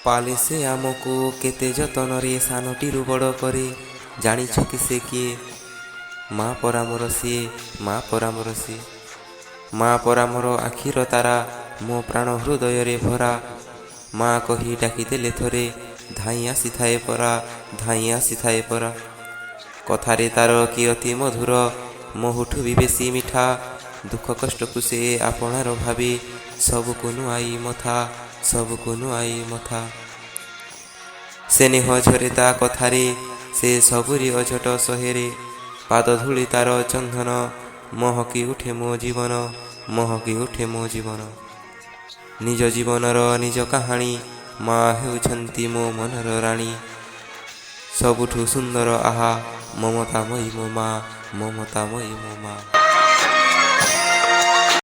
ପାଲେ ସେ ଆମକୁ କେତେ ଯତନରେ ସାନଟିରୁ ବଡ଼ କରେ। ଜାଣିଛ କି ସେ କିଏ? ମା ପରାମର ସିଏ, ମା ପରାମର ସିଏ। ମା ପରାମର ଆଖିର ତାରା, ମୋ ପ୍ରାଣ ହୃଦୟରେ ଭରା। ମା କହି ଡାକିଦେଲେ ଥରେ, ଧାଇଁ ଆସିଥାଏ ପରା, ଧାଇଁ ଆସିଥାଏ ପରା। କଥାରେ ତାର କି ଅତି ମଧୁର, ମୋଠୁ ବି ବେଶୀ ମିଠା। ଦୁଃଖ କଷ୍ଟକୁ ସେ ଆପଣାର ଭାବେ, ସବୁକୁ ନୁଆଇ ମଥା, ସବୁକୁ ନୁଆଇ ମଥା। ସ୍ନେହ ଝରେ ତା କଥାରେ, ସେ ସବୁରି ଅଝଟ ସହେରେ। ପାଦ ଧୂଳି ତାର ଚନ୍ଦନ, ମହକି ଉଠେ ମୋ ଜୀବନ, ମହକି ଉଠେ ମୋ ଜୀବନ। ନିଜ ଜୀବନର ନିଜ କାହାଣୀ, ମା ହେଉଛନ୍ତି ମୋ ମନର ରାଣୀ। ସବୁଠୁ ସୁନ୍ଦର ଆହା, ମମତାମୟୀ ମୋ ମା, ମମତାମୟୀ ମୋ ମା।